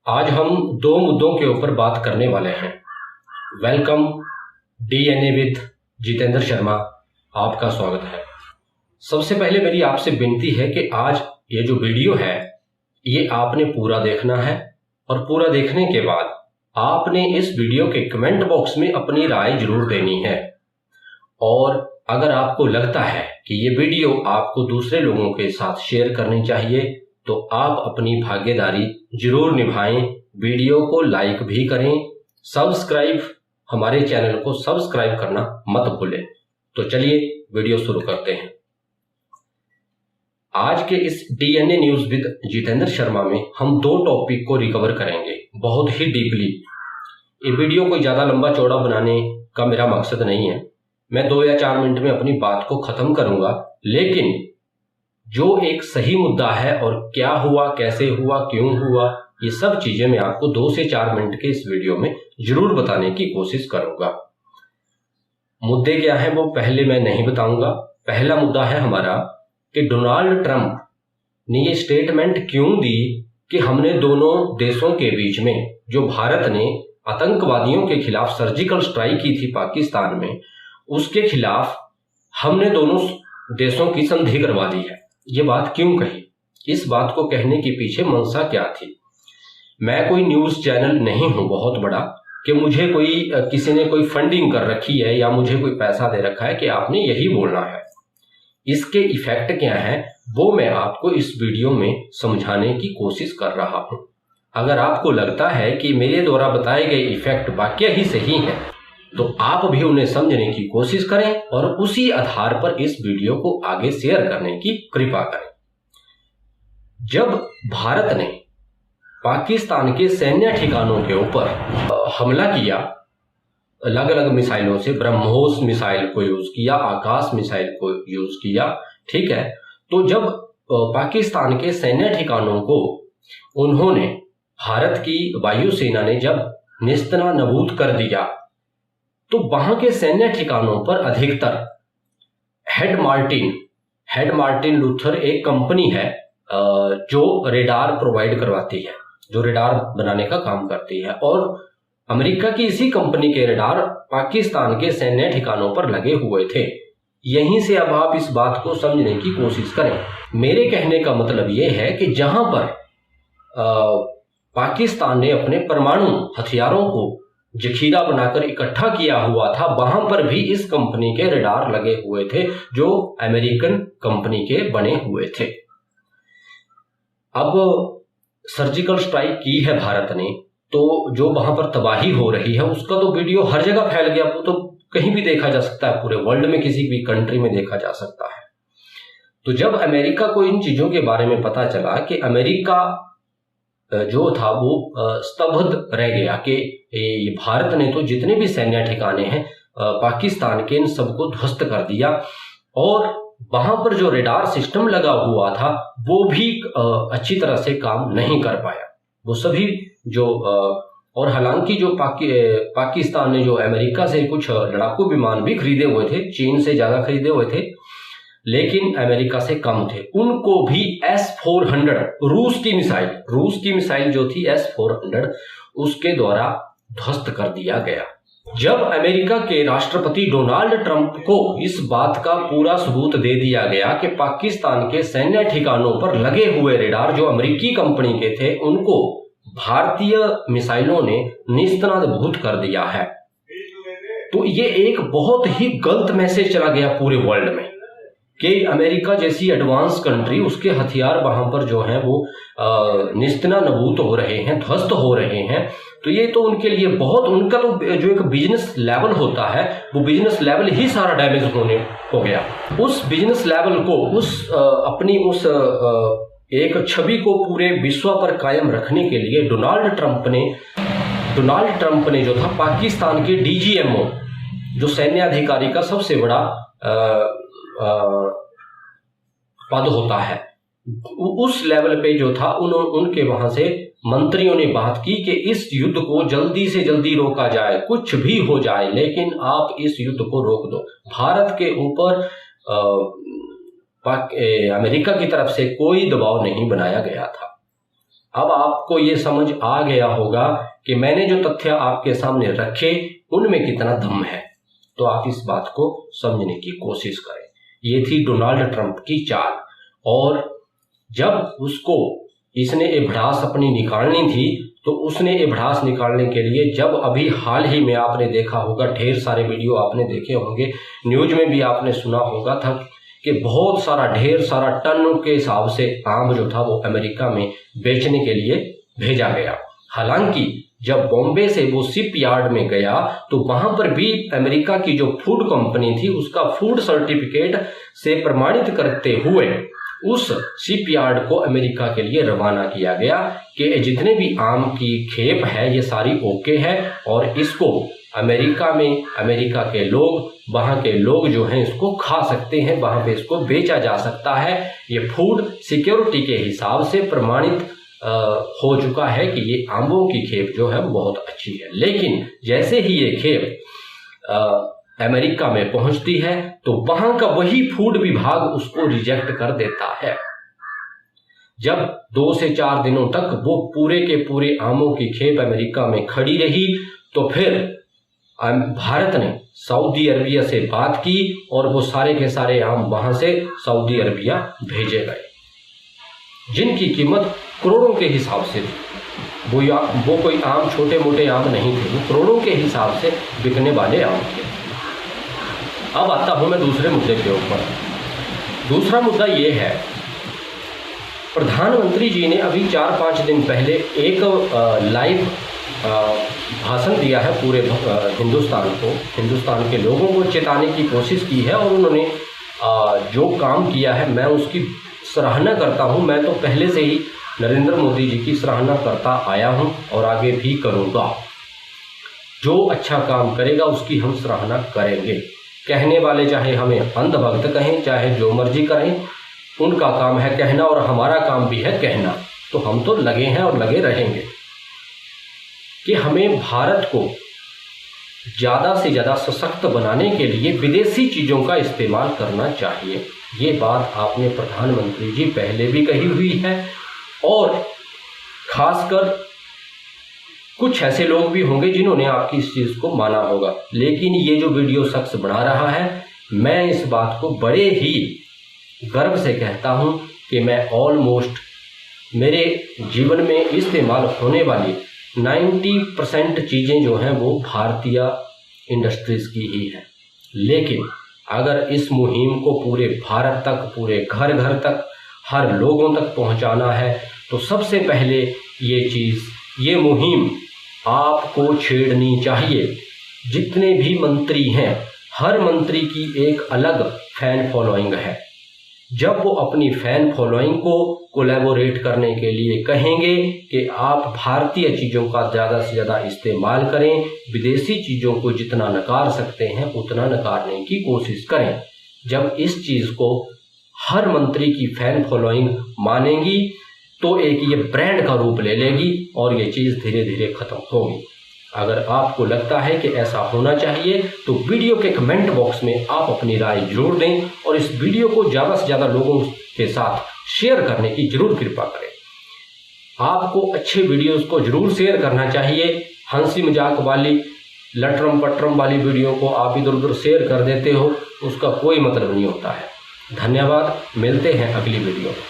आज हम दो मुद्दों के ऊपर बात करने वाले हैं। Welcome DNA with Jitendra Sharma, आपका स्वागत है। सबसे पहले मेरी आपसे विनती है कि आज ये जो वीडियो है ये आपने पूरा देखना है और पूरा देखने के बाद आपने इस वीडियो के कमेंट बॉक्स में अपनी राय जरूर देनी है। और अगर आपको लगता है कि ये वीडियो आपको दूसरे लोगों के साथ शेयर करनी चाहिए तो आप अपनी भागीदारी जरूर निभाएं। वीडियो को लाइक भी करें, सब्सक्राइब, हमारे चैनल को सब्सक्राइब करना मत भूलें। तो चलिए वीडियो शुरू करते हैं। आज के इस DNA news with Jitendra Sharma में हम दो टॉपिक को रिकवर करेंगे बहुत ही डीपली। ये वीडियो कोई ज्यादा लंबा चौड़ा बनाने का मेरा मकसद नहीं है। मैं 2 या 4 मिनट में अपनी बात को खत्म करूंगा, लेकिन जो एक सही मुद्दा है और क्या हुआ, कैसे हुआ, क्यों हुआ, ये सब चीजें मैं आपको 2 से 4 मिनट के इस वीडियो में जरूर बताने की कोशिश करूंगा। मुद्दे क्या है वो पहले मैं नहीं बताऊंगा। पहला मुद्दा है हमारा कि डोनाल्ड ट्रंप ने ये स्टेटमेंट क्यों दी कि हमने दोनों देशों के बीच में, जो भारत ने आतंकवादियों के खिलाफ सर्जिकल स्ट्राइक की थी पाकिस्तान में, उसके खिलाफ हमने दोनों देशों की संधि करवा दी है। ये बात क्यों कही, इस बात को कहने के पीछे मंशा क्या थी। मैं कोई न्यूज चैनल नहीं हूं बहुत बड़ा कि मुझे किसी ने कोई फंडिंग कर रखी है या मुझे कोई पैसा दे रखा है कि आपने यही बोलना है। इसके इफेक्ट क्या है वो मैं आपको इस वीडियो में समझाने की कोशिश कर रहा हूं। अगर आपको लगता है कि मेरे द्वारा बताए गए इफेक्ट वाकई ही सही हैं तो आप भी उन्हें समझने की कोशिश करें और उसी आधार पर इस वीडियो को आगे शेयर करने की कृपा करें। जब भारत ने पाकिस्तान के सैन्य ठिकानों के ऊपर हमला किया, अलग अलग मिसाइलों से, ब्रह्मोस मिसाइल को यूज किया, आकाश मिसाइल को यूज किया, ठीक है, तो जब पाकिस्तान के सैन्य ठिकानों को उन्होंने, भारत की वायुसेना ने जब निस्तना नबूद कर दिया तो वहां के सैन्य ठिकानों पर अधिकतर हेड मार्टिन लूथर एक कंपनी है जो रेडार प्रोवाइड करवाती है, जो रेडार बनाने का काम करती है, और अमेरिका की इसी कंपनी के रेडार पाकिस्तान के सैन्य ठिकानों पर लगे हुए थे। यहीं से अब आप इस बात को समझने की कोशिश करें। मेरे कहने का मतलब यह है कि जहां पर पाकिस्तान ने अपने परमाणु हथियारों को जखीरा बनाकर इकट्ठा किया हुआ था, वहां पर भी इस कंपनी के रेडार लगे हुए थे जो अमेरिकन कंपनी के बने हुए थे। अब सर्जिकल स्ट्राइक की है भारत ने, तो जो वहां पर तबाही हो रही है उसका तो वीडियो हर जगह फैल गया, वो तो कहीं भी देखा जा सकता है, पूरे वर्ल्ड में किसी भी कंट्री में देखा जा सकता है। तो जब अमेरिका को इन चीजों के बारे में पता चला कि अमेरिका जो था वो स्तब्ध रह गया कि भारत ने तो जितने भी सैन्य ठिकाने हैं पाकिस्तान के, इन सबको ध्वस्त कर दिया, और वहां पर जो रेडार सिस्टम लगा हुआ था वो भी अच्छी तरह से काम नहीं कर पाया। वो सभी जो और हालांकि जो पाकिस्तान ने जो अमेरिका से कुछ लड़ाकू विमान भी खरीदे हुए थे, चीन से ज्यादा खरीदे हुए थे लेकिन अमेरिका से कम थे, उनको भी S-400 रूस की मिसाइल जो थी S-400 उसके द्वारा ध्वस्त कर दिया गया। जब अमेरिका के राष्ट्रपति डोनाल्ड ट्रंप को इस बात का पूरा सबूत दे दिया गया कि पाकिस्तान के सैन्य ठिकानों पर लगे हुए रेडार जो अमेरिकी कंपनी के थे उनको भारतीय मिसाइलों ने निस्तनाबूद कर दिया है, तो ये एक बहुत ही गलत मैसेज चला गया पूरे वर्ल्ड में कि अमेरिका जैसी एडवांस कंट्री, उसके हथियार वहां पर जो हैं वो निस्तना नबूद हो रहे हैं, ध्वस्त हो रहे हैं। तो ये तो उनके लिए बहुत, उनका तो जो एक बिजनेस लेवल होता है वो बिजनेस लेवल ही सारा डैमेज होने हो गया। उस बिजनेस लेवल को, अपनी उस एक छवि को पूरे विश्व पर कायम रखने के लिए डोनाल्ड ट्रंप ने जो था पाकिस्तान के DGMO, जो सैन्य अधिकारी का सबसे बड़ा पद होता है, उस लेवल पे जो था उनके वहां से मंत्रियों ने बात की कि इस युद्ध को जल्दी से जल्दी रोका जाए, कुछ भी हो जाए लेकिन आप इस युद्ध को रोक दो। भारत के ऊपर अमेरिका की तरफ से कोई दबाव नहीं बनाया गया था। अब आपको ये समझ आ गया होगा कि मैंने जो तथ्य आपके सामने रखे उनमें कितना दम है, तो आप इस बात को समझने की कोशिश करें। ये थी डोनाल्ड ट्रंप की चाल, और जब उसको इसने ये भड़ास अपनी निकालनी थी तो उसने ये भड़ास निकालने के लिए, जब अभी हाल ही में आपने देखा होगा, ढेर सारे वीडियो आपने देखे होंगे, न्यूज में भी आपने सुना होगा था कि बहुत सारा ढेर सारा टन के हिसाब से आम जो था वो अमेरिका में बेचने के लिए भेजा गया। हालांकि जब बॉम्बे से वो शिप यार्ड में गया तो वहां पर भी अमेरिका की जो फूड कंपनी थी उसका फूड सर्टिफिकेट से प्रमाणित करते हुए उस शिप यार्ड को अमेरिका के लिए रवाना किया गया कि जितने भी आम की खेप है ये सारी ओके है और इसको अमेरिका में, अमेरिका के लोग, वहां के लोग जो हैं इसको खा सकते हैं, वहां पे इसको बेचा जा सकता है। ये फूड सिक्योरिटी के हिसाब से प्रमाणित हो चुका है कि ये आंबों की खेप जो है बहुत अच्छी है। लेकिन जैसे ही ये खेप अमेरिका में पहुंचती है तो वहां का वही फूड विभाग उसको रिजेक्ट कर देता है। जब 2 से 4 दिनों तक वो पूरे के पूरे आमों की खेप अमेरिका में खड़ी रही तो फिर भारत ने सऊदी अरबिया से बात की और वो सारे के सारे आम वहां से सऊदी अरबिया भेजे गए, जिनकी कीमत करोड़ों के हिसाब से थी। वो कोई आम छोटे मोटे आम नहीं थे, वो करोड़ों के हिसाब से बिकने वाले आम थे। अब आता हूं मैं दूसरे मुद्दे के ऊपर। दूसरा मुद्दा ये है, प्रधानमंत्री जी ने अभी 4-5 दिन पहले एक लाइव भाषण दिया है पूरे हिंदुस्तान के लोगों को चेताने की कोशिश की है, और उन्होंने जो काम किया है मैं उसकी सराहना करता हूं। मैं तो पहले से ही नरेंद्र मोदी जी की सराहना करता आया हूं और आगे भी करूंगा। जो अच्छा काम करेगा उसकी हम सराहना करेंगे। कहने वाले चाहे हमें अंधभक्त कहें, चाहे जो मर्जी करें, उनका काम है कहना और हमारा काम भी है कहना। तो हम तो लगे हैं और लगे रहेंगे कि हमें भारत को ज़्यादा से ज़्यादा सशक्त बनाने के लिए विदेशी चीज़ों का इस्तेमाल करना चाहिए। ये बात आपने प्रधानमंत्री जी पहले भी कही हुई है, और खासकर कुछ ऐसे लोग भी होंगे जिन्होंने आपकी इस चीज़ को माना होगा। लेकिन ये जो वीडियो शख्स बना रहा है, मैं इस बात को बड़े ही गर्व से कहता हूँ कि मैं ऑलमोस्ट मेरे जीवन में इस्तेमाल होने वाली 90% चीज़ें जो हैं वो भारतीय इंडस्ट्रीज़ की ही है। लेकिन अगर इस मुहिम को पूरे भारत तक, पूरे घर घर तक, हर लोगों तक पहुंचाना है तो सबसे पहले ये मुहिम आपको छेड़नी चाहिए। जितने भी मंत्री हैं, हर मंत्री की एक अलग फैन फॉलोइंग है। जब वो अपनी फैन फॉलोइंग को कोलैबोरेट करने के लिए कहेंगे कि आप भारतीय चीज़ों का ज़्यादा से ज़्यादा इस्तेमाल करें, विदेशी चीज़ों को जितना नकार सकते हैं उतना नकारने की कोशिश करें। जब इस चीज़ को हर मंत्री की फैन फॉलोइंग मानेगी तो एक ये ब्रांड का रूप ले लेगी और ये चीज़ धीरे धीरे खत्म होगी। अगर आपको लगता है कि ऐसा होना चाहिए तो वीडियो के कमेंट बॉक्स में आप अपनी राय जरूर दें और इस वीडियो को ज़्यादा से ज़्यादा लोगों के साथ शेयर करने की जरूर कृपा करें। आपको अच्छे वीडियोस को जरूर शेयर करना चाहिए। हंसी मजाक वाली, लटरम पटरम वाली वीडियो को आप इधर उधर शेयर कर देते हो, उसका कोई मतलब नहीं होता है। धन्यवाद, मिलते हैं अगली वीडियो में।